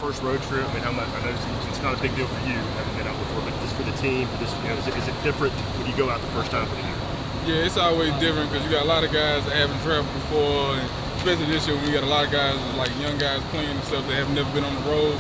First road trip, I mean, how much? I know it's not a big deal for you, having been out before, but just for the team, for this, is it different when you go out the first time for the year? Yeah, it's always different because you got a lot of guys that haven't traveled before, and especially this year when we got a lot of guys, like young guys playing and stuff that have never been on the road.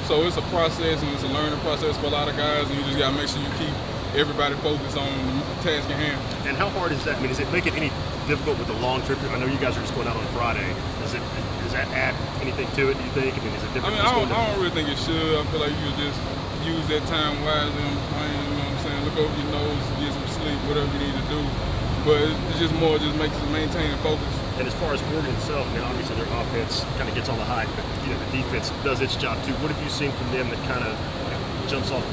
So it's a process and it's a learning process for a lot of guys, and you just got to make sure you keep everybody focused on the task at hand. And how hard is that? I mean, does it make it any difficult with the long trip? I know you guys are just going out on Friday. Does that add anything to it, do you think? I mean, is it different? I don't really think it should. I feel like you should just use that time wisely on the plane, you know what I'm saying? Look over your nose, get some sleep, whatever you need to do. But it's just more just makes it maintaining focus. And as far as Oregon itself, I mean, obviously their offense kind of gets all the hype, but the defense does its job too. What have you seen from them that kind of jumps off?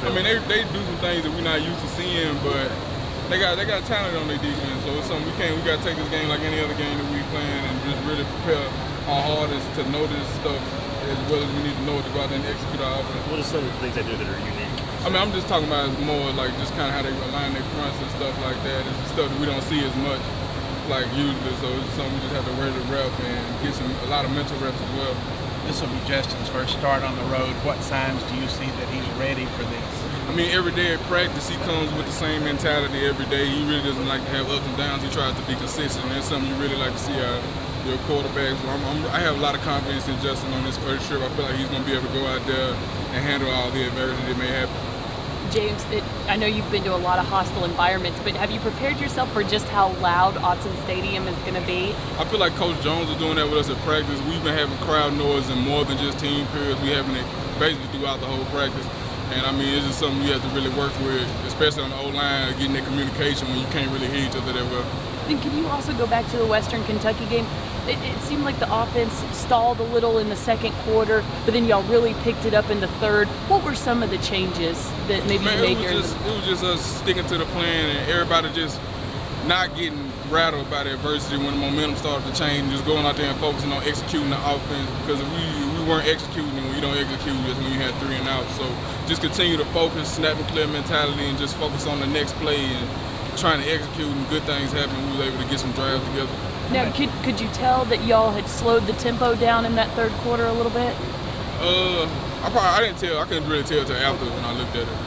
I mean, they do some things that we're not used to seeing, but they got talent on their defense. So it's something we got to take this game like any other game that we playing and just really prepare our hardest to know this stuff as well as we need to know it to go out there and execute our offense. What are some of the things they do that are unique? I mean, I'm just talking about more like just kind of how they align their fronts and stuff like that. It's just stuff that we don't see as much like usually. So it's just something we just have to wear the rep and get a lot of mental reps as well. This will be Justin's first start on the road. What signs do you see that he's ready for this? I mean, every day at practice, he comes with the same mentality every day. He really doesn't like to have ups and downs. He tries to be consistent, and that's something you really like to see out of your quarterback. So I have a lot of confidence in Justin on this first trip. I feel like he's going to be able to go out there and handle all the adversity that may happen. James, I know you've been to a lot of hostile environments, but have you prepared yourself for just how loud Autzen Stadium is going to be? I feel like Coach Jones is doing that with us at practice. We've been having crowd noise in more than just team periods. We having it basically throughout the whole practice. And I mean, it's just something you have to really work with, especially on the O-line, getting that communication when you can't really hear each other that well. Then can you also go back to the Western Kentucky game? It seemed like the offense stalled a little in the second quarter, but then y'all really picked it up in the third. What were some of the changes that maybe you made here? It was just us sticking to the plan and everybody just not getting rattled by the adversity when the momentum started to change, just going out there and focusing on executing the offense. Because if we weren't executing, and when you don't execute, it's when you had 3 and out. So just continue to focus, snap and clear mentality, and just focus on the next play and trying to execute, and good things happen. We was able to get some drives together. Now, could you tell that y'all had slowed the tempo down in that third quarter a little bit? I didn't tell. I couldn't really tell until after when I looked at it.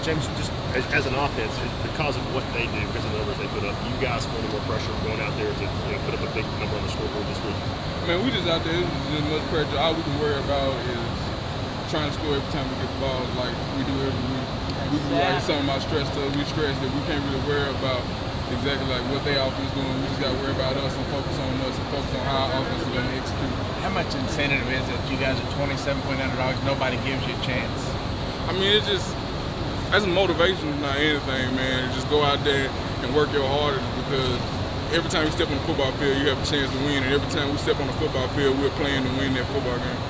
James, just as an offense, because of what they do, because of the numbers they put up, you guys feel more pressure going out there to put up a big number on the scoreboard this week? Man, we just out there. It's just much pressure. All we can worry about is trying to score every time we get the ball, like we do every week. We do like some of my stress stuff. We stress that we can't really worry about exactly like what their offense doing. We just got to worry about us and focus on us and focus on how our offense is going to execute. How much incentive is it? You guys are 27-point underdogs. Nobody gives you a chance. I mean, it's just that's a motivation, not anything, man. Just go out there and work your hardest, because every time you step on the football field, you have a chance to win, and every time we step on the football field, we're playing to win that football game.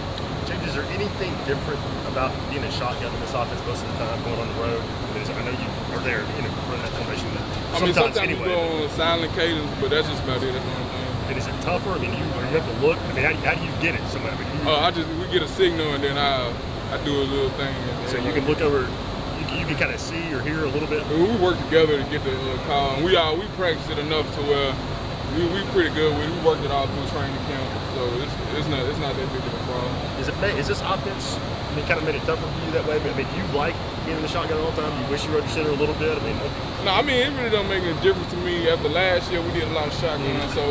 James, is there anything different about being a shotgun in this offense most of the time, going on the road? I know you are there, running that formation. Sometimes anyway, you go on a silent cadence, but that's just about it. That's the only thing. And is it tougher? I mean, you have to look. I mean, how do you get it? We get a signal, and then I do a little thing. So you can look over. You can kind of see or hear a little bit. We work together to get the call, and we practice it enough to where we pretty good with it. We worked it all through training camp, so it's not that big of a problem. Is this offense? I mean, kind of made it tougher for you that way. I mean, do you like being in the shotgun all the time? Do you wish you rode your center a little bit? No, I mean, it really don't make any difference to me. After last year, we did a lot of shotgun, so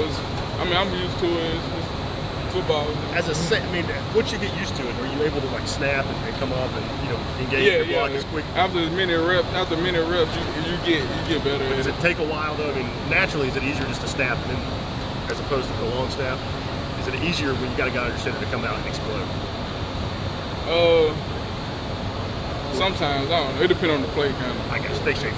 I'm used to it. It's football. Once you get used to it, are you able to like snap and come up and engage your block as quick? After many reps, you get better. But does it take a while though? I mean, naturally, is it easier just to snap and then, as opposed to the long snap? Is it easier when you got a guy under center to come out and explode? Sometimes, I don't know. It depends on the play, kind of. I guess. Thanks, James.